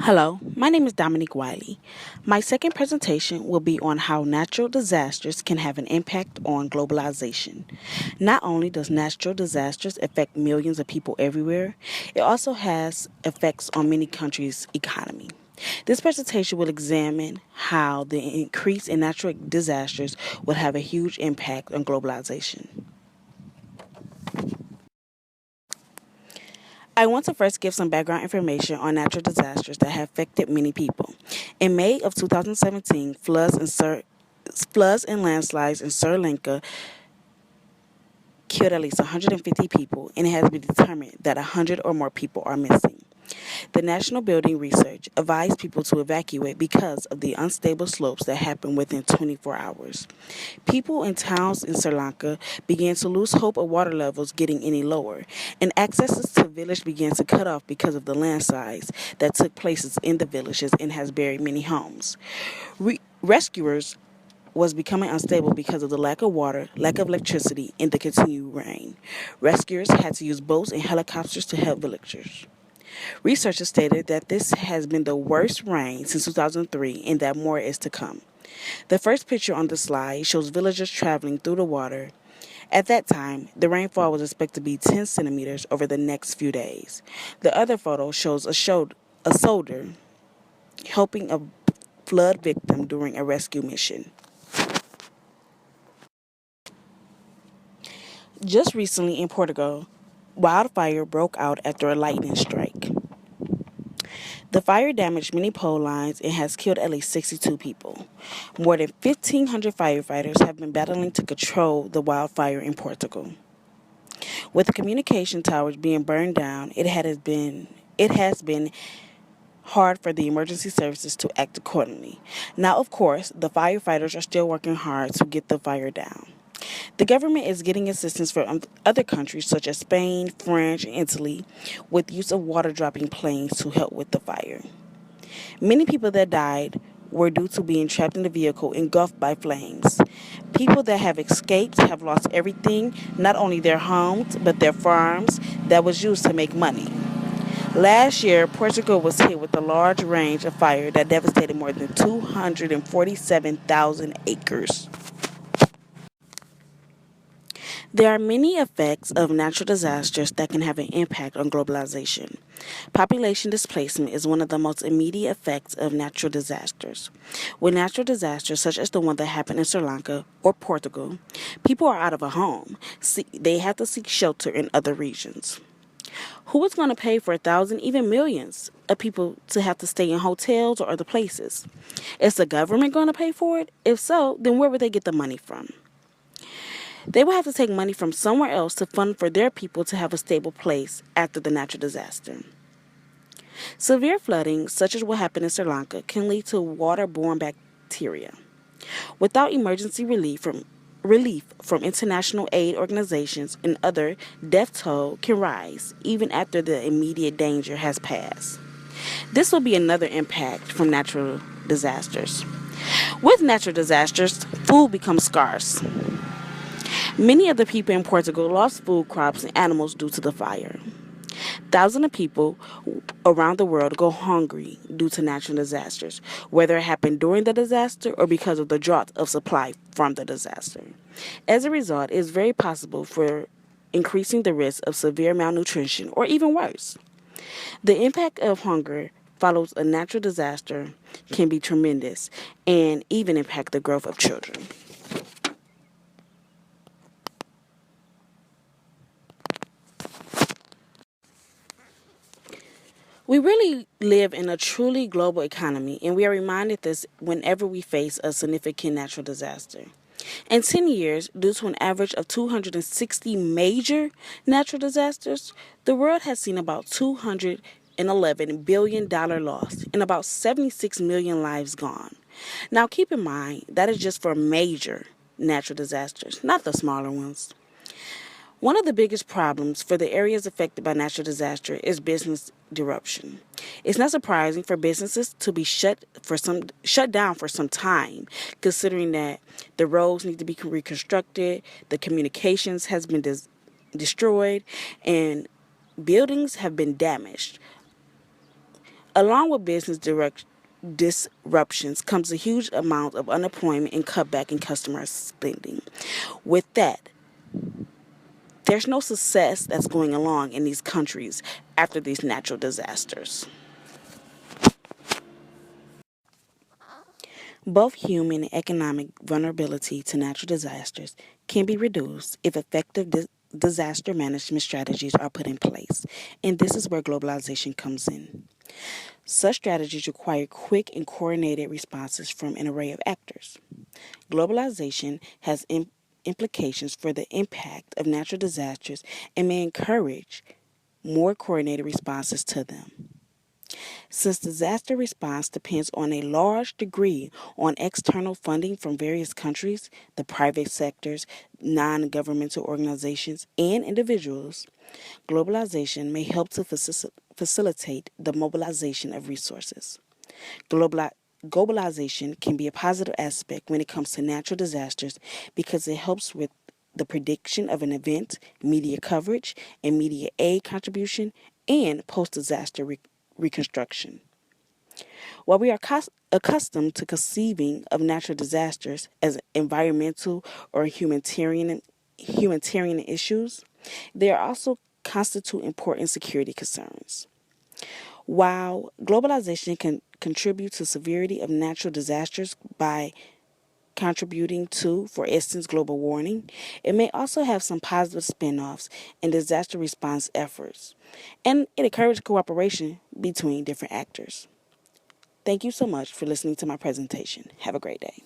Hello, my name is Dominique Wiley. My second presentation will be on how natural disasters can have an impact on globalization. Not only does natural disasters affect millions of people everywhere, it also has effects on many countries' economy. This presentation will examine how the increase in natural disasters will have a huge impact on globalization. I want to first give some background information on natural disasters that have affected many people. In May of 2017, floods and landslides in Sri Lanka killed at least 150 people, and it has been determined that 100 or more people are missing. The National Building Research advised people to evacuate because of the unstable slopes that happened within 24 hours. People in towns in Sri Lanka began to lose hope of water levels getting any lower, and accesses to village began to cut off because of the landslides that took places in the villages and has buried many homes. Rescuers was becoming unstable because of the lack of water, lack of electricity, and the continued rain. Rescuers had to use boats and helicopters to help villagers. Researchers stated that this has been the worst rain since 2003 and that more is to come. The first picture on the slide shows villagers traveling through the water. At that time, the rainfall was expected to be 10 centimeters over the next few days. The other photo shows a soldier helping a flood victim during a rescue mission. Just recently in Portugal, wildfire broke out after a lightning strike. The fire damaged many pole lines and has killed at least 62 people. More than 1,500 firefighters have been battling to control the wildfire in Portugal. With the communication towers being burned down, it has been hard for the emergency services to act accordingly. Now, of course, the firefighters are still working hard to get the fire down. The government is getting assistance from other countries such as Spain, France, and Italy with use of water dropping planes to help with the fire. Many people that died were due to being trapped in the vehicle engulfed by flames. People that have escaped have lost everything, not only their homes, but their farms that was used to make money. Last year, Portugal was hit with a large range of fire that devastated more than 247,000 acres. There are many effects of natural disasters that can have an impact on globalization. Population displacement is one of the most immediate effects of natural disasters. With natural disasters such as the one that happened in Sri Lanka or Portugal, people are out of a home. They have to seek shelter in other regions. Who is going to pay for 1,000, even millions of people to have to stay in hotels or other places? Is the government going to pay for it? If so, then where would they get the money from? They will have to take money from somewhere else to fund for their people to have a stable place after the natural disaster. Severe flooding, such as what happened in Sri Lanka, can lead to waterborne bacteria. Without emergency relief from international aid organizations and other, death toll can rise even after the immediate danger has passed. This will be another impact from natural disasters. With natural disasters, food becomes scarce. Many of the people in Portugal lost food crops and animals due to the fire. Thousands of people around the world go hungry due to natural disasters, whether it happened during the disaster or because of the drought of supply from the disaster. As a result, it is very possible for increasing the risk of severe malnutrition or even worse. The impact of hunger follows a natural disaster can be tremendous and even impact the growth of children. We really live in a truly global economy, and we are reminded this whenever we face a significant natural disaster. In 10 years, due to an average of 260 major natural disasters, the world has seen about $211 billion lost and about 76 million lives gone. Now, keep in mind, that is just for major natural disasters, not the smaller ones. One of the biggest problems for the areas affected by natural disaster is business disruption. It's not surprising for businesses to be shut down for some time, considering that the roads need to be reconstructed, the communications has been destroyed, and buildings have been damaged. Along with disruptions comes a huge amount of unemployment and cutback in customer spending. With that, there's no success that's going along in these countries after these natural disasters. Both human and economic vulnerability to natural disasters can be reduced if effective disaster management strategies are put in place, and this is where globalization comes in. Such strategies require quick and coordinated responses from an array of actors. Globalization has implications for the impact of natural disasters and may encourage more coordinated responses to them. Since disaster response depends on a large degree on external funding from various countries, the private sectors, non governmental organizations, and individuals, globalization may help to facilitate the mobilization of resources. Globalization can be a positive aspect when it comes to natural disasters because it helps with the prediction of an event, media coverage, and media aid contribution, and post disaster reconstruction. While we are accustomed to conceiving of natural disasters as environmental or humanitarian issues, they are also constitute important security concerns. While globalization can contribute to severity of natural disasters by contributing to, for instance, global warming, it may also have some positive spin-offs in disaster response efforts, and it encourages cooperation between different actors. Thank you so much for listening to my presentation. Have a great day.